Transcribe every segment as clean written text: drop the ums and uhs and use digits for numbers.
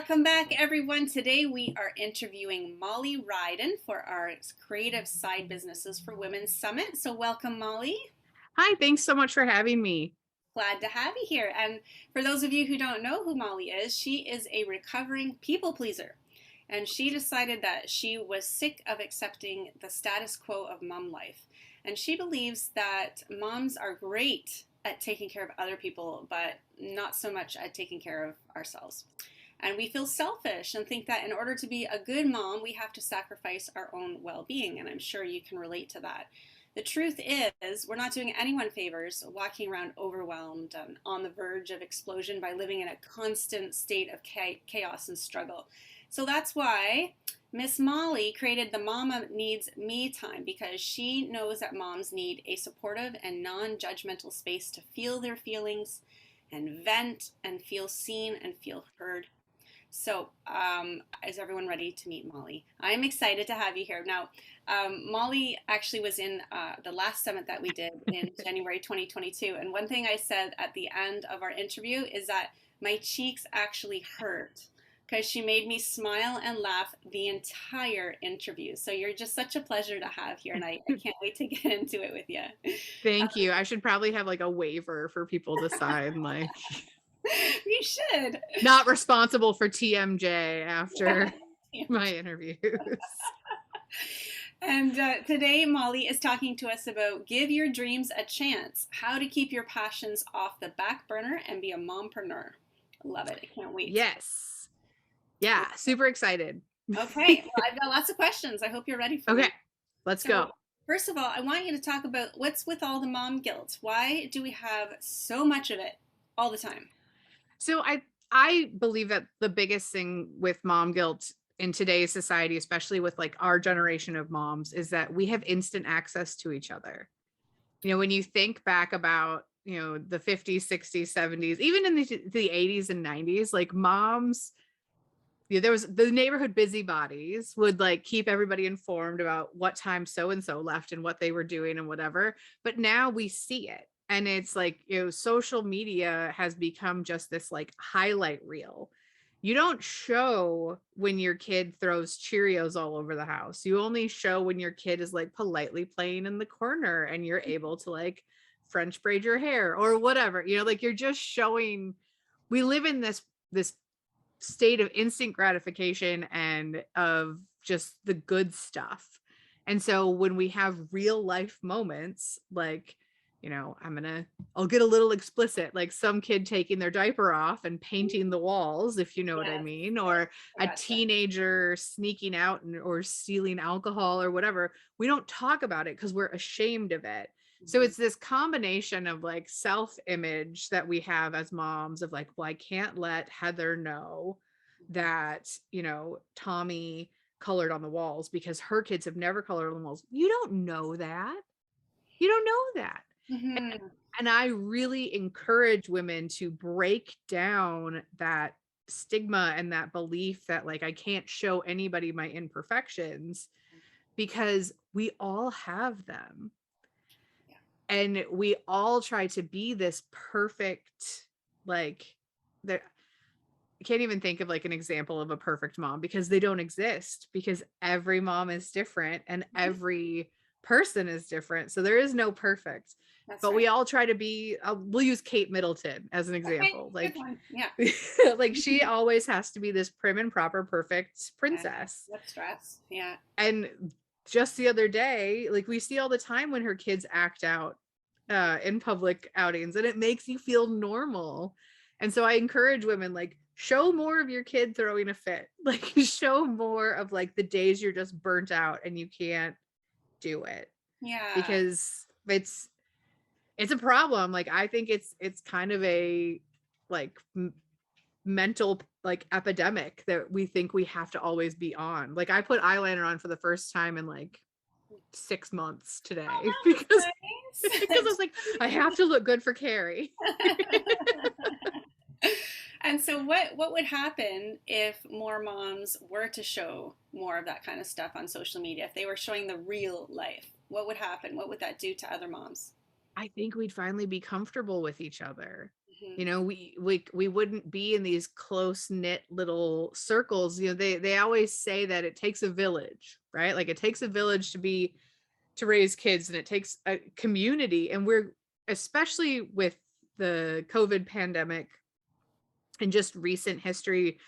Welcome back, everyone. Today we are interviewing Molly Ryden for our Creative Side Businesses for Women Summit. So, welcome, Molly. Hi, thanks so much for having me. Glad to have you here. And for those of you who don't know who Molly is, she is a recovering people pleaser. And she decided that she was sick of accepting the status quo of mom life. And she believes that moms are great at taking care of other people, but not so much at taking care of ourselves. And we feel selfish and think that in order to be a good mom, we have to sacrifice our own well being. And I'm sure you can relate to that. The truth is, we're not doing anyone favors walking around overwhelmed and on the verge of explosion by living in a constant state of chaos and struggle. So that's why Miss Molly created the Mama Needs Me Time, because she knows that moms need a supportive and non judgmental space to feel their feelings and vent and feel seen and feel heard. So, is everyone ready to meet Molly? I'm excited to have you here. Now, Molly actually was in the last summit that we did in January 2022. And one thing I said at the end of our interview is that my cheeks actually hurt because she made me smile and laugh the entire interview. So, you're just such a pleasure to have here. And I can't wait to get into it with you. Thank you. I should probably have like a waiver for people to sign, like You should. not responsible for TMJ after my interviews. And today, Molly is talking to us about give your dreams a chance, how to keep your passions off the back burner and be a mompreneur. Love it. I can't wait. Yes. Yeah, super excited. Okay, well, I've got lots of questions. I hope you're ready for Okay, them. let's So, go. first of all, I want you to talk about what's with all the mom guilt. Why do we have so much of it all the time? So I believe that the biggest thing with mom guilt in today's society, especially with like our generation of moms, is that we have instant access to each other. When you think back about, the 50s, 60s, 70s, even in the 80s and 90s, like moms, there was the neighborhood busybodies would like keep everybody informed about what time so and so left and what they were doing and whatever. But now we see it. And it's like, social media has become just this like highlight reel. You don't show when your kid throws Cheerios all over the house. You only show when your kid is like politely playing in the corner and you're able to like French braid your hair or whatever. Like you're just showing. We live in this state of instant gratification and of just the good stuff. And so when we have real life moments, like, I'll get a little explicit, like some kid taking their diaper off and painting the walls, if you know what I Yes, mean, yes, or I a gotcha. teenager sneaking out or stealing alcohol or whatever. We don't talk about it because we're ashamed of it. So Mhm. it's this combination of like self-image that we have as moms of like, well, I can't let Heather know that, Tommy colored on the walls because her kids have never colored on the walls. You don't know that. You don't know that. And, Mhm. and I really encourage women to break down that stigma and that belief that like I can't show anybody my imperfections because we all have them. Yeah. And we all try to be this perfect, like, there. I can't even think of like an example of a perfect mom because they don't exist, because every mom is different and Mhm. every person is different. So there is no perfect, That's but right. we all try to be, we'll use Kate Middleton as an Okay, example. good Like, one. Yeah. like she always has to be this prim and proper, perfect Yeah. princess. What stress? Yeah. And just the other day, like we see all the time when her kids act out in public outings and it makes you feel normal. And so I encourage women, like, show more of your kid throwing a fit, like show more of like the days you're just burnt out and you can't do it, Yeah. because it's a problem. Like I think it's kind of a like mental like epidemic that we think we have to always be on. Like I put eyeliner on for the first time in like 6 months Oh, today that because was because I was nice. like, I have to look good for Carrie. And so what would happen if more moms were to show more of that kind of stuff on social media? If they were showing the real life, what would happen? What would that do to other moms? I think we'd finally be comfortable with each other. Mhm. You know, we wouldn't be in these close knit little circles. You know, they always say that it takes a village, right? Like it takes a village to raise kids, and it takes a community. And we're, especially with the COVID pandemic and just recent history,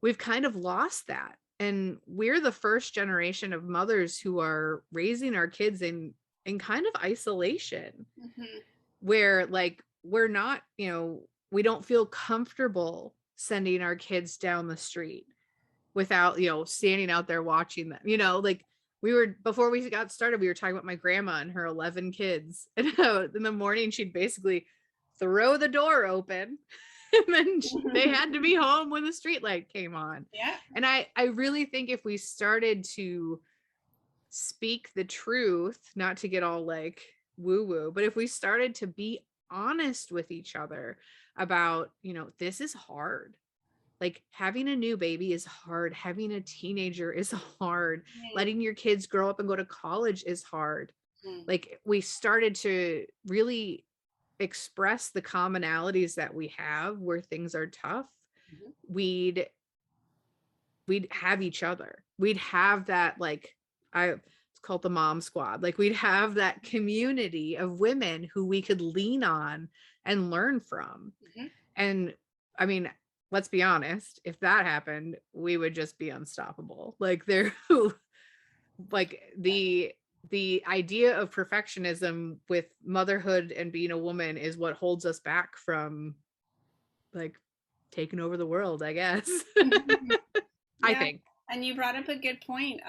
we've kind of lost that. And we're the first generation of mothers who are raising our kids in kind of isolation, Mhm. where like we're not, you know, we don't feel comfortable sending our kids down the street without, you know, standing out there watching them. You know, like we were, before we got started, we were talking about my grandma and her 11 kids. And in the morning, she'd basically throw the door open and then they had to be home when the street light came on. Yeah. And I really think if we started to speak the truth, not to get all like woo woo, but if we started to be honest with each other about, you know, this is hard. Like having a new baby is hard. Having a teenager is hard. Letting your kids grow up and go to college is hard. Mhm. Like we started to really express the commonalities that we have where things are tough, Mhm. we'd we'd have each other. We'd have that, like, it's called the mom squad. Like we'd have that community of women who we could lean on and learn from. Mhm. And I mean, let's be honest, if that happened, we would just be unstoppable. Like there like the idea of perfectionism with motherhood and being a woman is what holds us back from like taking over the world, I guess. Mhm. I Yeah, think. and you brought up a good point.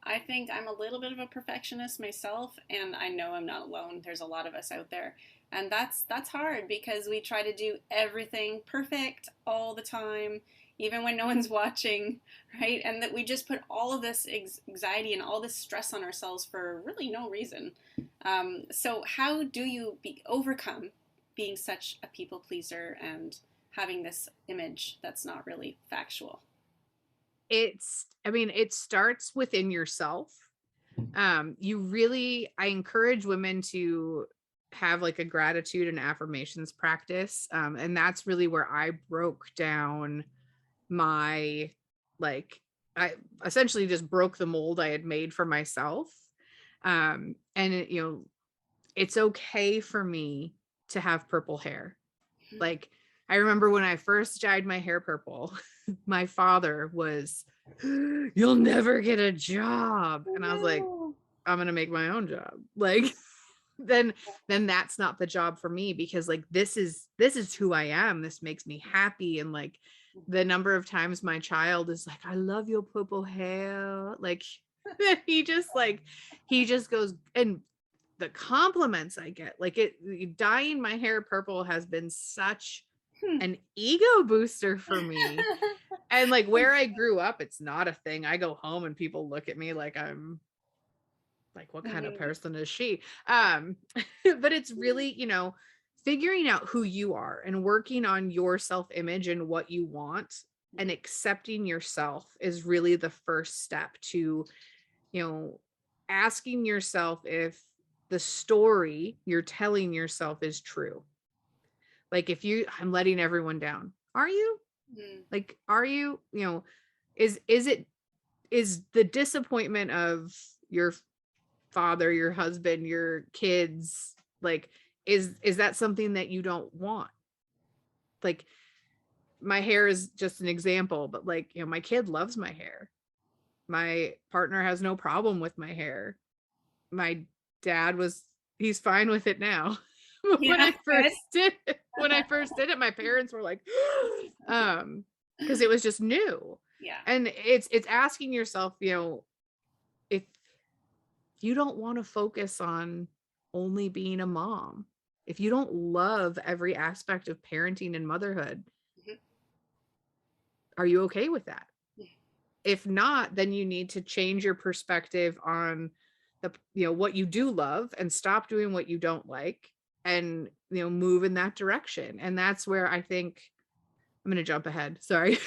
I think I'm a little bit of a perfectionist myself, and I know I'm not alone. There's a lot of us out there, and that's hard because we try to do everything perfect all the time, even when no one's watching, right? And that we just put all of this anxiety and all this stress on ourselves for really no reason. So how do you overcome being such a people pleaser and having this image that's not really factual? It's, I mean, it starts within yourself. You really, I encourage women to have like a gratitude and affirmations practice. And that's really where I broke down my, like, I essentially just broke the mold I had made for myself. And it, you know, it's okay for me to have purple hair. Like, I remember when I first dyed my hair purple, my father was, "You'll never get a job." And I was like, No. "I'm going to make my own job." Like, then that's not the job for me, because like this is who I am. This makes me happy. And like the number of times my child is like, "I love your purple hair." Like he just like he just goes, and the compliments I get, like dyeing my hair purple has been such Hmm. an ego booster for me. And like where I grew up, it's not a thing. I go home and people look at me like I'm like, what kind of Mhm. person is she? But it's really, you know, figuring out who you are and working on your self-image and what you want, and accepting yourself is really the first step to, you know, asking yourself if the story you're telling yourself is true. Like if you, I'm letting everyone down. Are you? Mhm. Like, are you, you know, is it, is the disappointment of your father, your husband, your kids, like, is that something that you don't want? Like my hair is just an example, but like, you know, my kid loves my hair. My partner has no problem with my hair. My dad was, he's fine with it now. When Yeah, I good. first did it, my parents were like, because it was just new. Yeah. And it's asking yourself, you know, if you don't want to focus on only being a mom, if you don't love every aspect of parenting and motherhood, Mhm. are you okay with that? If not, then you need to change your perspective on the, you know, what you do love, and stop doing what you don't like, and, you know, move in that direction. And that's where I think, I'm going to jump ahead, sorry.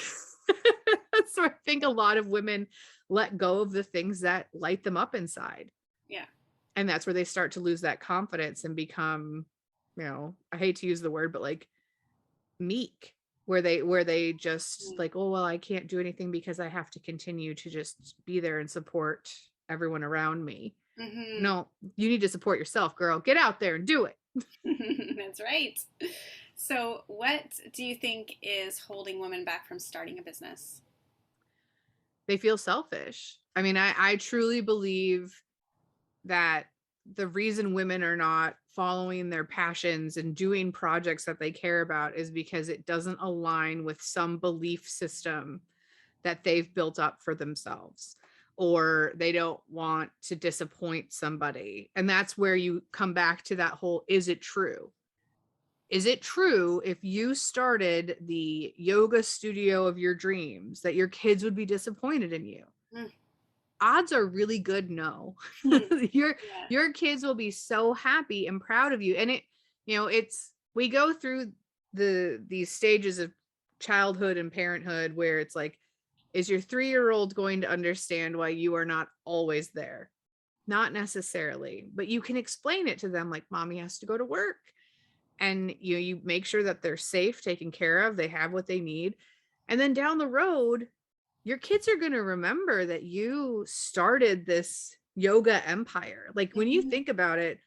So I think a lot of women let go of the things that light them up inside, Yeah. and that's where they start to lose that confidence and become, you know, I hate to use the word, but like meek, where they just Mm. like, oh well, I can't do anything because I have to continue to just be there and support everyone around me. Hmm. No, you need to support yourself, girl. Get out there and do it. That's right. So, what do you think is holding women back from starting a business? They feel selfish. I mean, I truly believe that the reason women are not following their passions and doing projects that they care about is because it doesn't align with some belief system that they've built up for themselves, or they don't want to disappoint somebody. And that's where you come back to that whole, is it true? Is it true if you started the yoga studio of your dreams that your kids would be disappointed in you? Mm. Odds are really good no. your Yeah. your kids will be so happy and proud of you. And it's we go through these stages of childhood and parenthood where it's like, is your 3-year-old going to understand why you are not always there? Not necessarily, but you can explain it to them, like, mommy has to go to work, and you make sure that they're safe, taken care of, they have what they need. And then down the road, your kids are going to remember that you started this yoga empire. Like, when you Hmm. think about it,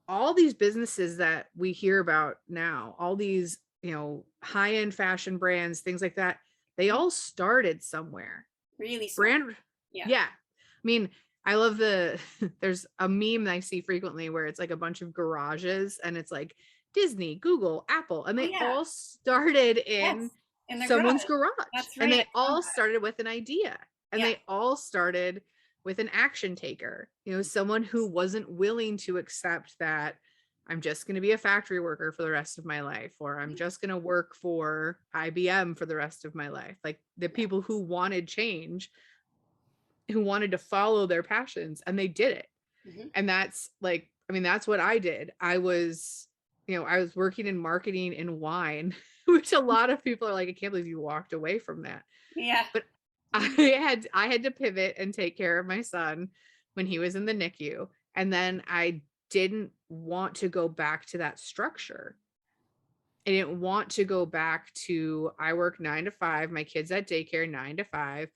all these businesses that we hear about now, all these, high-end fashion brands, things like that, they all started somewhere. Really small. Brand, Yeah. yeah. I mean, I love there's a meme that I see frequently where it's like a bunch of garages and it's like Disney, Google, Apple, and Oh, they yeah. all started Yes. in In the someone's garage. garage, That's and right. I they saw all that. started with an idea, and Yeah. they all started with an action taker, someone who wasn't willing to accept that I'm just going to be a factory worker for the rest of my life, or I'm just going to work for IBM for the rest of my life. Like, the Yeah. people who wanted change, who wanted to follow their passions, and they did it. Hmm. And that's like, I mean, that's what I did. I was working in marketing in wine, which a lot of people are like, I can't believe you walked away from that. Yeah. But I had to pivot and take care of my son when he was in the NICU. And then I didn't want to go back to that structure. I didn't want to go back to, I work 9 to 5, my kids at daycare 9 to 5.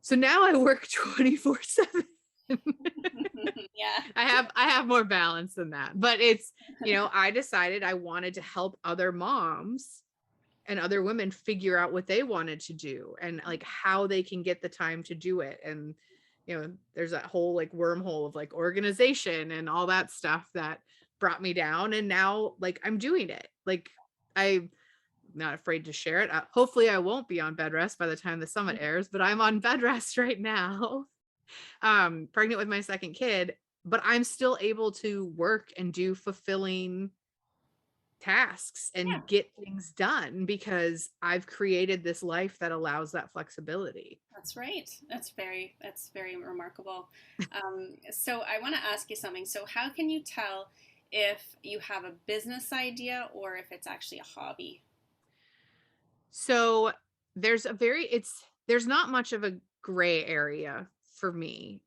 So now I work 24/7. Yeah. I have more balance than that. But it's, I decided I wanted to help other moms and other women figure out what they wanted to do and like how they can get the time to do it. And there's that whole like wormhole of like organization and all that stuff that brought me down. And now like I'm doing it. Like, I'm not afraid to share it. Hopefully I won't be on bed rest by the time the summit airs, but I'm on bed rest right now. Pregnant with my second kid, but I'm still able to work and do fulfilling tasks Yeah. and get things done because I've created this life that allows that flexibility. That's right. That's very remarkable. So I want to ask you something. So how can you tell if you have a business idea or if it's actually a hobby? So there's not much of a gray area for me.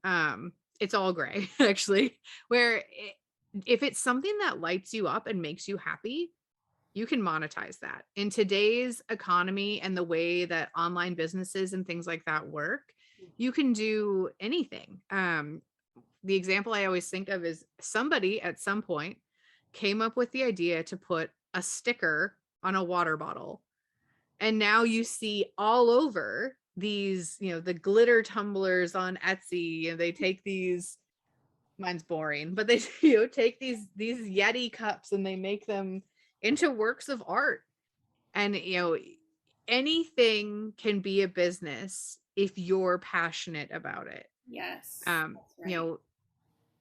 It's all gray actually, where if it's something that lights you up and makes you happy, you can monetize that. In today's economy and the way that online businesses and things like that work, you can do anything. The example I always think of is somebody at some point came up with the idea to put a sticker on a water bottle. And now you see all over these, the glitter tumblers on Etsy, and they take these, mine's boring, but they take these Yeti cups and they make them into works of art. And anything can be a business if you're passionate about it. Yes, um that's you right. know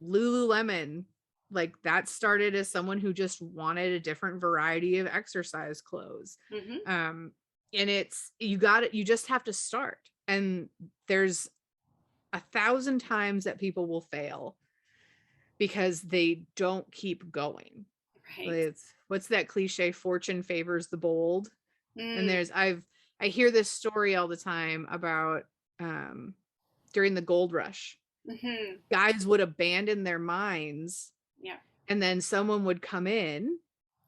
Lululemon, like, that started as someone who just wanted a different variety of exercise clothes. Hmm. um and you just have to start, and there's 1,000 times that people will fail because they don't keep going. Right. It's, what's that cliche, fortune favors the bold. And Mm. I hear this story all the time about, um during the gold rush, Hmm. guys would abandon their mines, Yeah. and then someone would come in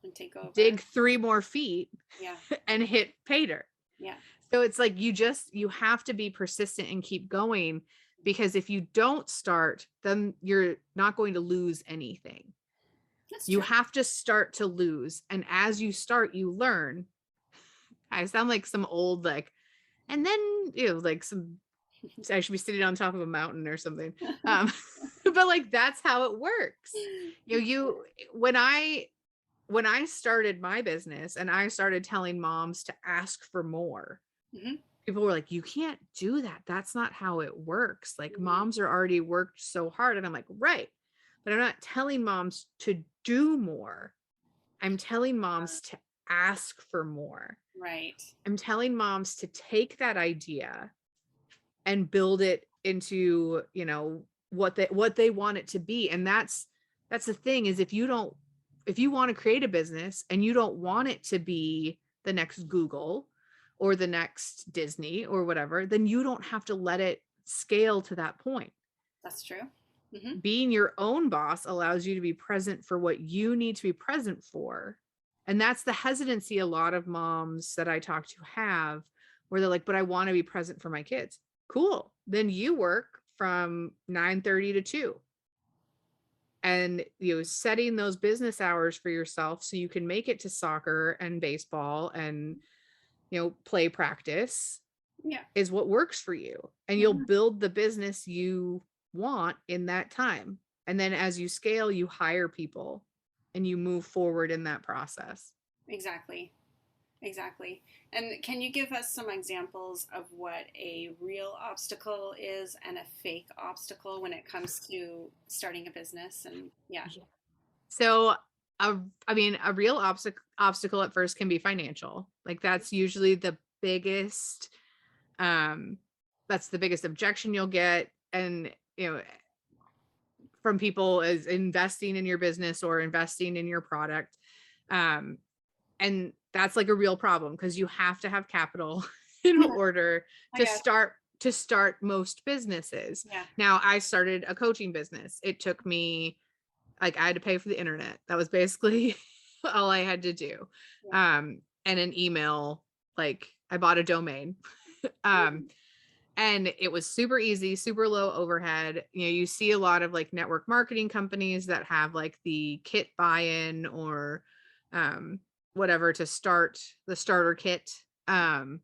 And take over. dig 3 more feet Yeah. and hit pay dirt. Yeah. So it's like you have to be persistent and keep going, because if you don't start, then you're not going to lose anything. That's You true. have to start to lose. And as you start, you learn. I sound like some old, like, and then, like I should be sitting on top of a mountain or something. But like, that's how it works. When I started my business and I started telling moms to ask for more, Mm-hmm. people were like, you can't do that. That's not how it works. Like, Mm-hmm. moms are already worked so hard. And I'm like, right. But I'm not telling moms to do more. I'm telling moms to ask for more. Right. I'm telling moms to take that idea and build it into, what they want it to be. And that's the thing, is if you want to create a business and you don't want it to be the next Google or the next Disney or whatever, then you don't have to let it scale to that point. That's true. Mm-hmm. Being your own boss allows you to be present for what you need to be present for. And that's the hesitancy a lot of moms that I talk to have, where they're like, but I want to be present for my kids. Cool. Then you work from 9:30 to 2. And setting those business hours for yourself so you can make it to soccer and baseball and play practice Yeah. is what works for you. And you'll build the business you want in that time. And then as you scale, you hire people and you move forward in that process. Exactly. Exactly. And can you give us some examples of what a real obstacle is and a fake obstacle when it comes to starting a business? And yeah. So, a real obstacle at first can be financial. Like, that's usually the biggest, that's the biggest objection you'll get. And, from people is investing in your business or investing in your product. And that's like a real problem, because you have to have capital in order I to guess. start most businesses. Yeah. Now, I started a coaching business. It took me, like, I had to pay for the internet. That was basically all I had to do. Yeah. And an email, like, I bought a domain. And it was super easy, super low overhead. You see a lot of like network marketing companies that have like the kit buy-in or whatever to start the starter kit. But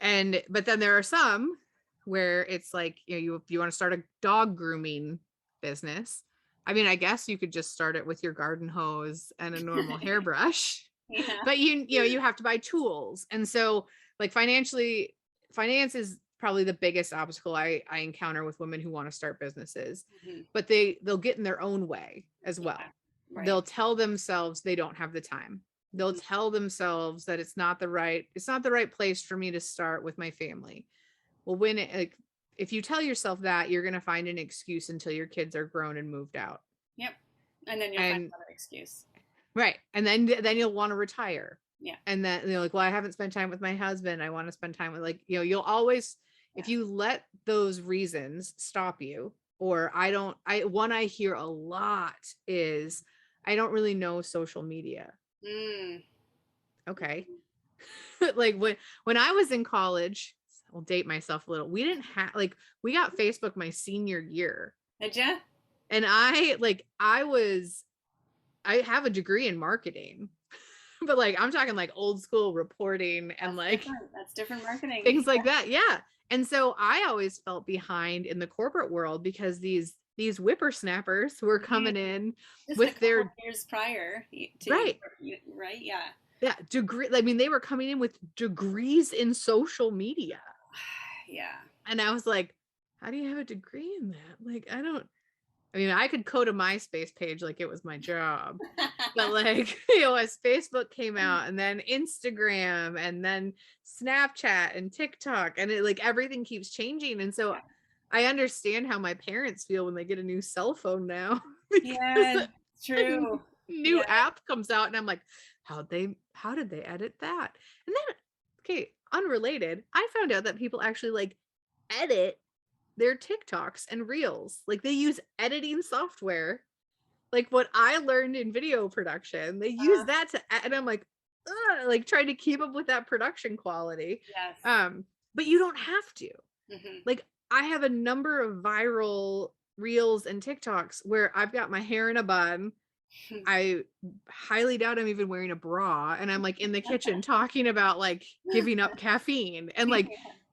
then there are some where it's like, if you want to start a dog grooming business, I mean, I guess you could just start it with your garden hose and a normal hairbrush. Yeah. But you have to buy tools. And so, like, finance is probably the biggest obstacle I encounter with women who want to start businesses. Mm-hmm. But they'll get in their own way as well. Right. They'll tell themselves they don't have the time. They'll Mm-hmm. tell themselves that it's not the right place for me to start with my family. Well, if you tell yourself that, you're going to find an excuse until your kids are grown and moved out. Yep. And then you'll find another excuse. Right. And then you'll want to retire. Yeah. And then like, well, I haven't spent time with my husband. I want to spend time with, like, you'll always, if you let those reasons stop you, or one I hear a lot is, I don't really know social media. Okay. Like, when I was in college, I'll date myself a little. We didn't have, like, we got Facebook my senior year. Did ya? And I have a degree in marketing, but like, I'm talking like old school reporting and that's different marketing. Things like that. Yeah. And so I always felt behind in the corporate world, because these whippersnappers were coming in just with their years prior to, right. Yeah. Yeah. Degree. I mean, they were coming in with degrees in social media. Yeah. And I was like, how do you have a degree in that? Like, I could code a MySpace page like it was my job. But like, as Facebook came out, and then Instagram, and then Snapchat and TikTok, and it, like, everything keeps changing. And so I understand how my parents feel when they get a new cell phone now. Yeah, true. New app comes out, and I'm like, how did they edit that? And then, okay, unrelated, I found out that people actually like edit their TikToks and reels. Like, they use editing software like what I learned in video production. They use Uh, that to, and I'm like, ugh, like trying to keep up with that production quality. yes. But you don't have to. Hmm. Like I have a number of viral reels and TikToks where I've got my hair in a bun. I highly doubt I'm even wearing a bra, and I'm like in the kitchen talking about like giving up caffeine and like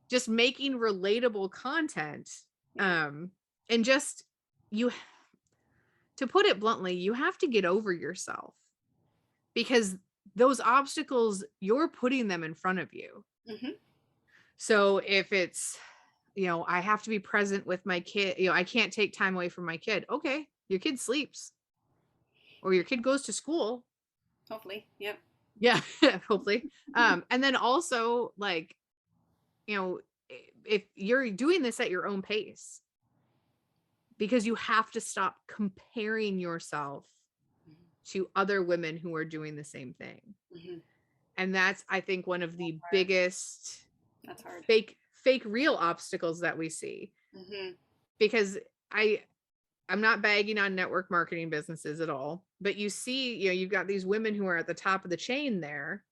just making relatable content. Yeah. Um and just you, to put it bluntly, you have to get over yourself because those obstacles, you're putting them in front of you. Hmm. So if it's, I have to be present with my kid, I can't take time away from my kid. Okay, your kid sleeps or your kid goes to school. Hopefully. Yep. Yeah, hopefully. And then also like, you know, if you're doing this at your own pace, because you have to stop comparing yourself to other women who are doing the same thing. Hmm. And that's, I think, one of the Hard. biggest That's hard. fake real obstacles that we see. Hmm. Because I'm not bagging on network marketing businesses at all, but you see, you've got these women who are at the top of the chain there,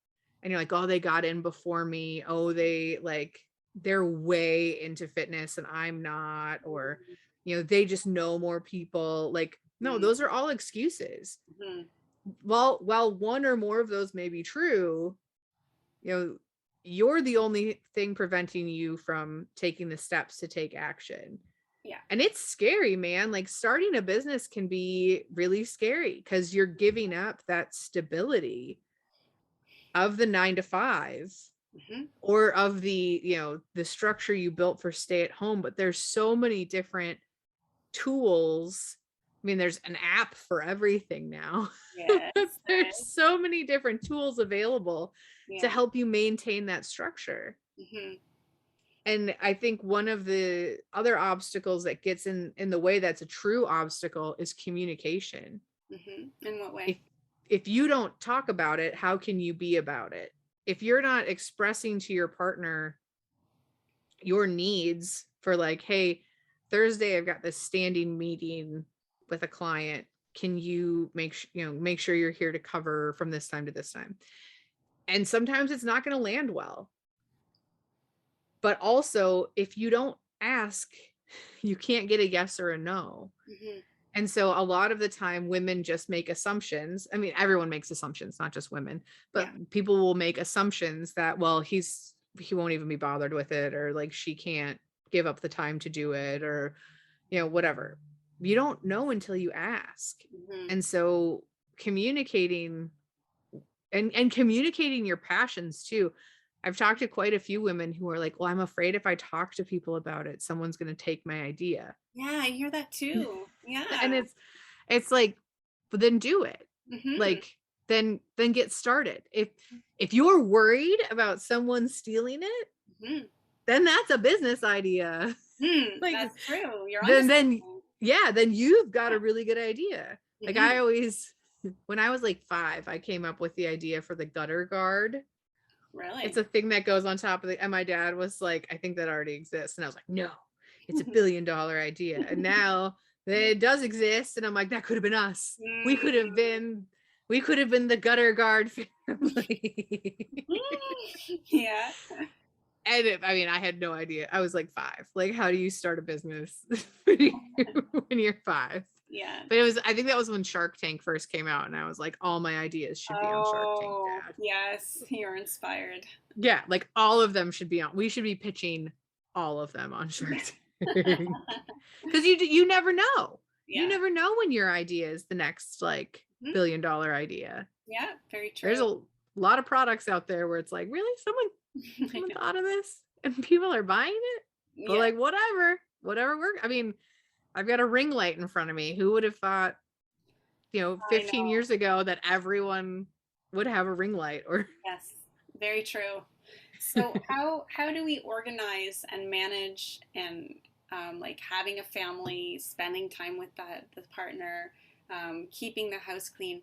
and you're like, oh, they got in before me. Oh, they're way into fitness and I'm not, or, they just know more people. Like, no, those are all excuses. Hmm. While one or more of those may be true, you're the only thing preventing you from taking the steps to take action. Yeah. And it's scary, man. Like starting a business can be really scary because you're giving up that stability of the 9 to 5 Hmm. or of the structure you built for stay at home. But there's so many different tools. I mean, there's an app for everything now. Yes. There There's is. so many different tools available to Yeah. help you maintain that structure. Hmm. And I think one of the other obstacles that gets in the way, that's a true obstacle, is communication. Hmm. In what if way? if you don't talk about it, how can you be about it? If you're not expressing to your partner your needs for like, hey, Thursday I've got this standing meeting with a client, can you make sure you're here to cover from this time to this time? And sometimes it's not going to land well. But also, if you don't ask, you can't get a yes or a no. Hmm. And so a lot of the time women just make assumptions. I mean, everyone makes assumptions, not just women, Yeah. but people will make assumptions that, well, he won't even be bothered with it, or like she can't give up the time to do it, or whatever. You don't know until you ask. Hmm. And so communicating and communicating your passions too. I've talked to quite a few women who are like, well, I'm afraid if I talk to people about it, someone's going to take my idea. Yeah, I hear that too. And Yeah. it's like, but then do it. Hmm. Like, then get started. If you're worried about someone stealing it, Hmm. then that's a business idea. Hmm. Like, That's true. You're onto then something. yeah, then you've got Yeah. a really good idea. Like Hmm. I always, when I was like 5, I came up with the idea for the gutter guard. It's Really? a thing that goes on top of the, and my dad was like, I think that already exists. And I was like, no, it's $1 billion idea. And now it does exist. And I'm like, that could have been us. We could have Mm. been, we could have been the gutter guard family. Yeah. I mean, I had no idea. I was like 5. Like, how do you start a business when you're 5? Yeah. But I think that was when Shark Tank first came out. And I was like, all my ideas should be on Shark Tank, Oh, Dad. yes. You're inspired. Yeah, like all of them should be on. We should be pitching all of them on Shark Tank. Because you never know. You Yeah. never know when your idea is the next like Mhm. $1 billion idea. Yeah, very There's true. a lot of products out there where it's like, really, I someone know. thought of this and people are buying it. But Yeah, like whatever works. I mean, I've got a ring light in front of me. Who would have thought, I 15 know. years ago that everyone would have a ring light? Or Yes, very true. So how do we organize and manage and like having a family, spending time with the partner, keeping the house clean,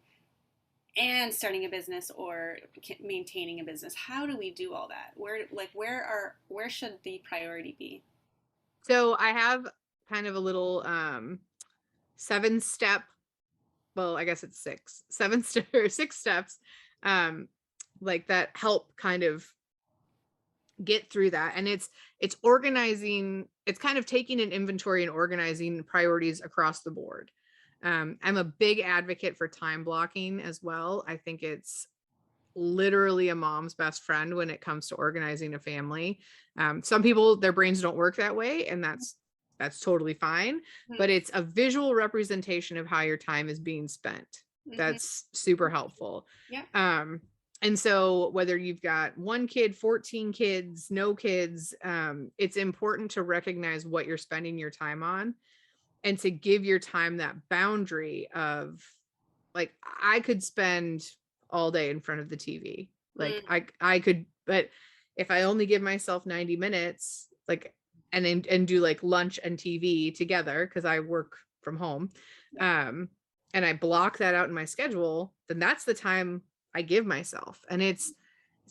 and starting a business or maintaining a business? How do we do all that? Where should the priority be? so I have kind of a little 7-step well, I guess it's 6 steps, like that help kind of get through that. And it's organizing, it's kind of taking an inventory and organizing priorities across the board. I'm a big advocate for time blocking as well. I think it's literally a mom's best friend when it comes to organizing a family. Some people, their brains don't work that way, and that's totally fine, but it's a visual representation of how your time is being spent. That's super helpful. Yeah. And so whether you've got 1 kid, 14 kids, no kids, it's important to recognize what you're spending your time on and to give your time that boundary of, like, I could spend all day in front of the TV. Like I could, but if I only give myself 90 minutes, like, and do like lunch and TV together, because I work from home, and I block that out in my schedule, then that's the time I give myself. And it's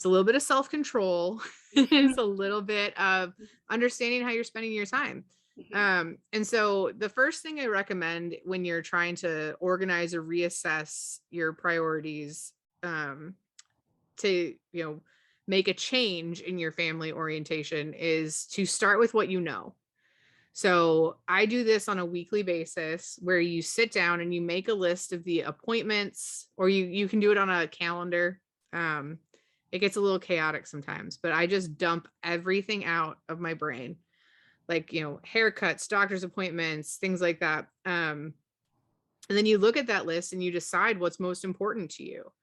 a little bit of self-control. It's a little bit of understanding how you're spending your time. And so the first thing I recommend when you're trying to organize or reassess your priorities, to, make a change in your family orientation, is to start with what you know. So I do this on a weekly basis where you sit down and you make a list of the appointments, or you can do it on a calendar. It gets a little chaotic sometimes, but I just dump everything out of my brain, like, haircuts, doctor's appointments, things like that. And then you look at that list and you decide what's most important to you.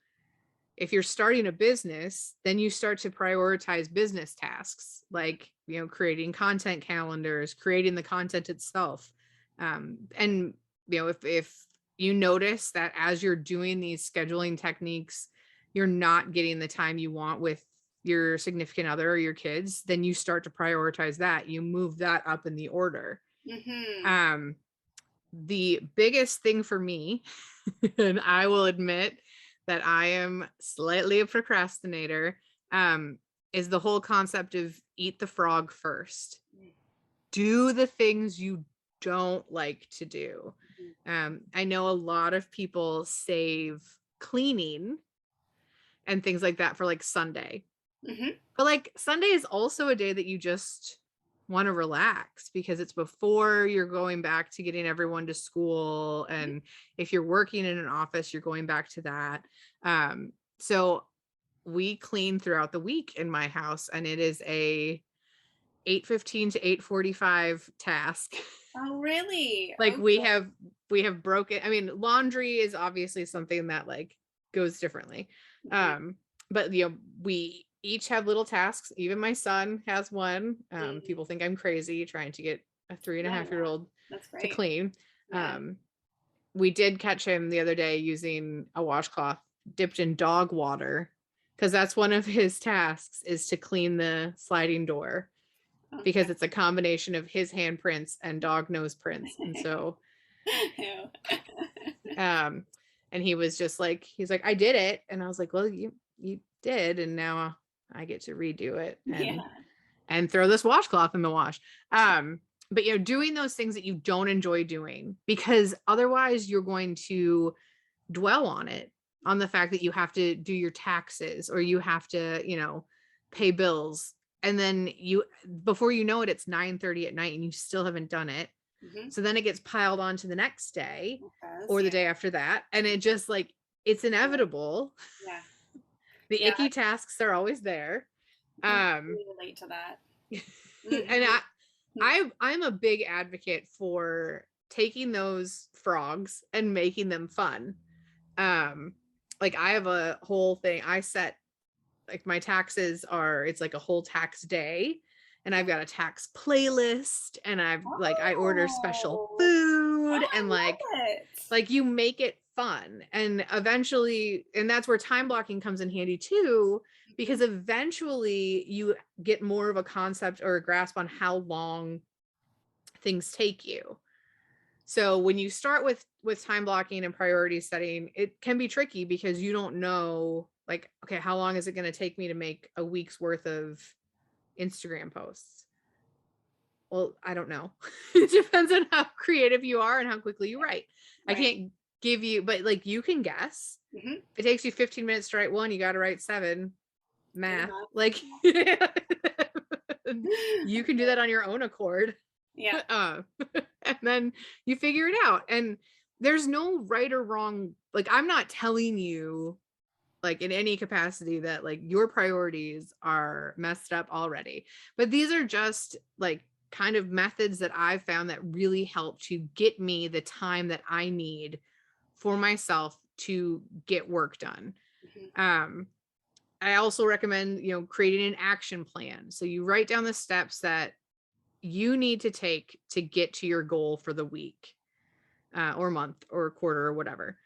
If you're starting a business, then you start to prioritize business tasks, like, creating content calendars, creating the content itself. And, if you notice that as you're doing these scheduling techniques, you're not getting the time you want with your significant other or your kids, then you start to prioritize that. You move that up in the order. The biggest thing for me, and I will admit that I am slightly a procrastinator, is the whole concept of eat the frog first. Do the things you don't like to do. I know a lot of people save cleaning and things like that for like Sunday. But like Sunday is also a day that you just want to relax, because it's before you're going back to getting everyone to school. And if you're working in an office, you're going back to that. So we clean throughout the week in my house, and it is a 8:15 to 8:45 task. Oh, really? Like, we have broken, I mean, laundry is obviously something that like goes differently. But we each have little tasks. Even my son has one. People think I'm crazy trying to get a 3.5-year-old to clean. We did catch him the other day using a washcloth dipped in dog water, because that's one of his tasks, is to clean the sliding door, because it's a combination of his handprints and dog nose prints. And so and he was just like, he's like, I did it. And I was like, well, you did, and now I get to redo it and throw this washcloth in the wash. But doing those things that you don't enjoy doing, because otherwise you're going to dwell on the fact that you have to do your taxes, or you have to, pay bills. And then before you know it, it's 9:30 at night and you still haven't done it. So then it gets piled on to the next day or the day after that. And it just like, it's inevitable. The icky tasks are always there. I can relate to that. And I'm a big advocate for taking those frogs and making them fun. Like, I have a whole thing. I set, like, my taxes are, it's like a whole tax day, and I've got a tax playlist, and I order special food, and like you make it fun. And eventually, and that's where time blocking comes in handy too, because eventually you get more of a concept or a grasp on how long things take you. So when you start with time blocking and priority setting, it can be tricky, because you don't know, like, okay, how long is it going to take me to make a week's worth of Instagram posts? Well, I don't know. It depends on how creative you are and how quickly you write. I can't give you, but like you can guess. Hmm. If it takes you 15 minutes to write one, you got to write 7. Math. Enough. Like you can do that on your own accord. Yeah. And then you figure it out. And there's no right or wrong. Like, I'm not telling you, like, in any capacity that like your priorities are messed up already. But these are just like kind of methods that I've found that really help to get me the time that I need for myself to get work done. Hmm. I also recommend, creating an action plan. So you write down the steps that you need to take to get to your goal for the week, or month or quarter or whatever.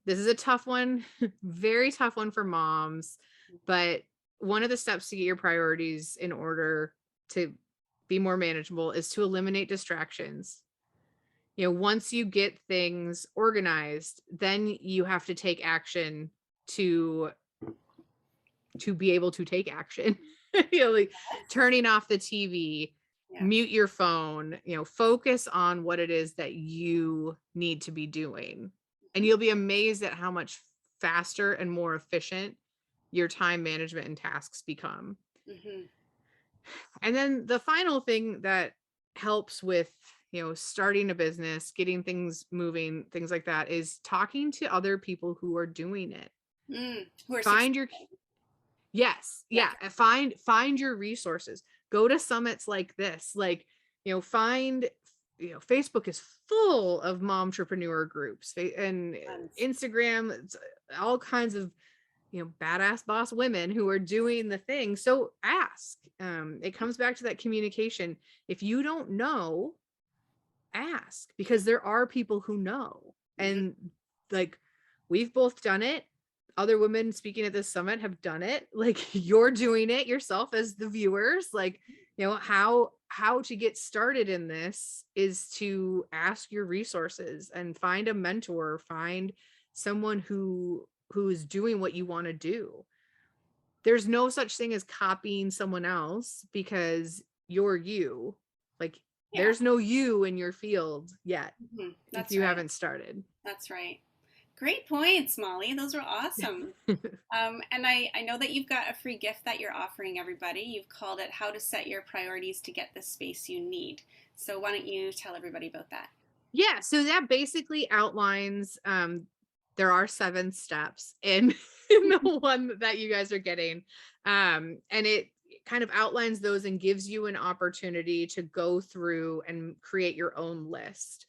This is a tough one, very tough one for moms, but one of the steps to get your priorities in order to be more manageable is to eliminate distractions. Once you get things organized, then you have to take action to be able to take action. Like turning off the TV, Yeah. mute your phone, focus on what it is that you need to be doing. And you'll be amazed at how much faster and more efficient your time management and tasks become. Hmm. And then the final thing that helps with, starting a business, getting things moving, things like that, is talking to other people who are doing it. Who are Find your succeeding. Yes. Yeah. Yeah. Find your resources. Go to summits like this. Like, find, Facebook is full of mom entrepreneur groups, and Tons. Instagram, all kinds of, badass boss women who are doing the thing. So ask. It comes back to that communication. If you don't know, ask, because there are people who know. Hmm. And like, we've both done it. Other women speaking at this summit have done it. Like, you're doing it yourself as the viewers. Like, how to get started in this is to ask your resources and find a mentor, find someone who is doing what you want to do. There's no such thing as copying someone else, because you're you. Like, Yeah. there's no you in your field yet if That's you right. haven't started. That's right. Great points, Molly. Those were awesome. And I know that you've got a free gift that you're offering everybody. You've called it How to Set Your Priorities to Get the Space You Need. So why don't you tell everybody about that? Yeah, so that basically outlines, there are 7 steps in in the one that you guys are getting. And it kind of outlines those and gives you an opportunity to go through and create your own list.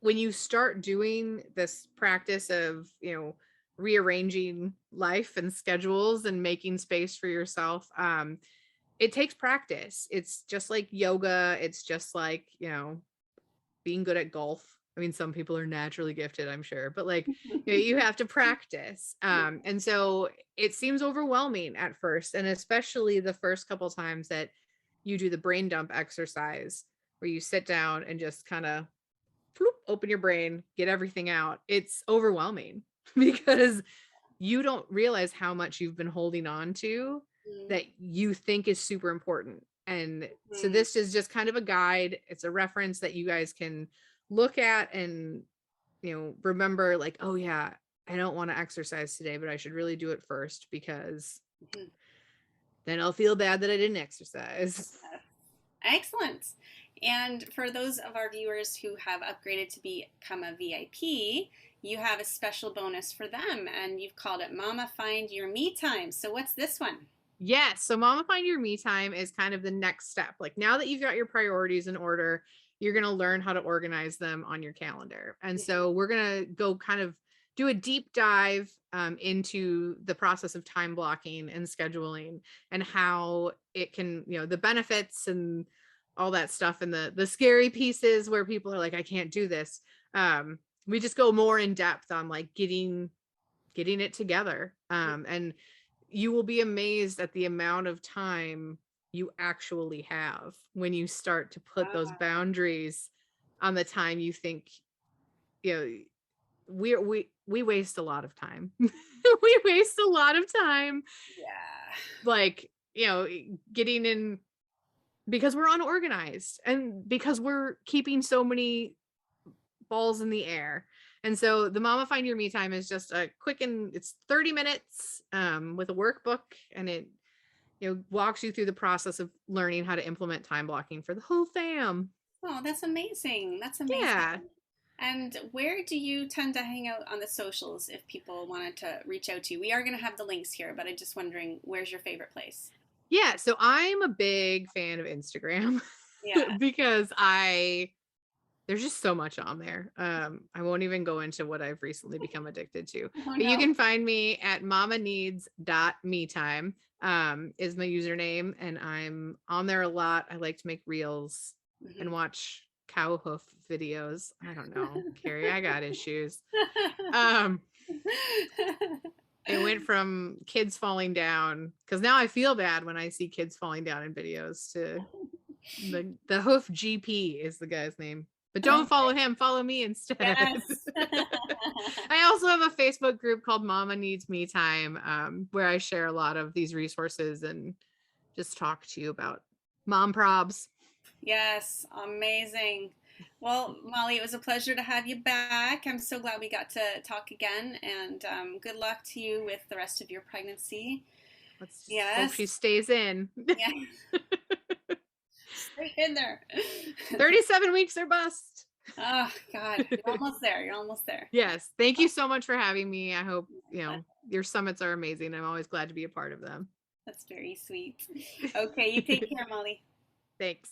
When you start doing this practice of, rearranging life and schedules and making space for yourself, it takes practice. It's just like yoga. It's just like, being good at golf. I mean, some people are naturally gifted, I'm sure, but like, you have to practice. And so it seems overwhelming at first, and especially the first couple times that you do the brain dump exercise, where you sit down and just kind of open your brain, get everything out. It's overwhelming because you don't realize how much you've been holding on to Mm-hmm. that you think is super important. And so Mm-hmm. this is just kind of a guide. It's a reference that you guys can look at and, remember, like, oh yeah, I don't want to exercise today, but I should really do it first, because then I'll feel bad that I didn't exercise. Excellent. And for those of our viewers who have upgraded to become a VIP, you have a special bonus for them, and you've called it Mama Find Your Me Time. So what's this one? Yes. So Mama Find Your Me Time is kind of the next step. Like, now that you've got your priorities in order, you're going to learn how to organize them on your calendar. And so we're going to go kind of do a deep dive into the process of time blocking and scheduling, and how it can, the benefits and all that stuff, and the scary pieces where people are like, I can't do this. We just go more in depth on like getting it together. And you will be amazed at the amount of time you actually have when you start to put those Wow. boundaries on the time you think, you know we waste a lot of time. We waste a lot of time, Yeah. like, getting in, because we're unorganized and because we're keeping so many balls in the air. And so the Mama Find Your Me Time is just a quick, and it's 30 minutes with a workbook, and it walks you through the process of learning how to implement time blocking for the whole fam. Oh, that's amazing. That's amazing. Yeah. And where do you tend to hang out on the socials if people wanted to reach out to you? We are going to have the links here, but I'm just wondering, where's your favorite place? Yeah, so I'm a big fan of Instagram Yeah. because there's just so much on there. I won't even go into what I've recently become addicted to. Oh But you no. can find me at mamaneeds.metime is my username, and I'm on there a lot. I like to make reels and Mhm. watch cow hoof videos. I don't know, Carrie, I got issues. Um, it went from kids falling down, because now I feel bad when I see kids falling down in videos, to the hoof GP is the guy's name. But don't follow him, follow me instead. Yes. I also have a Facebook group called Mama Needs Me Time, where I share a lot of these resources and just talk to you about mom probs. Yes, amazing. Well, Molly, it was a pleasure to have you back. I'm so glad we got to talk again, and good luck to you with the rest of your pregnancy. Let's just hope she Yes. stays in. Yeah. Straight in there. 37 weeks or bust. Oh, God. You're almost there. You're almost there. Yes. Thank you so much for having me. I hope, your summits are amazing. I'm always glad to be a part of them. That's very sweet. Okay, you take care, Molly. Thanks.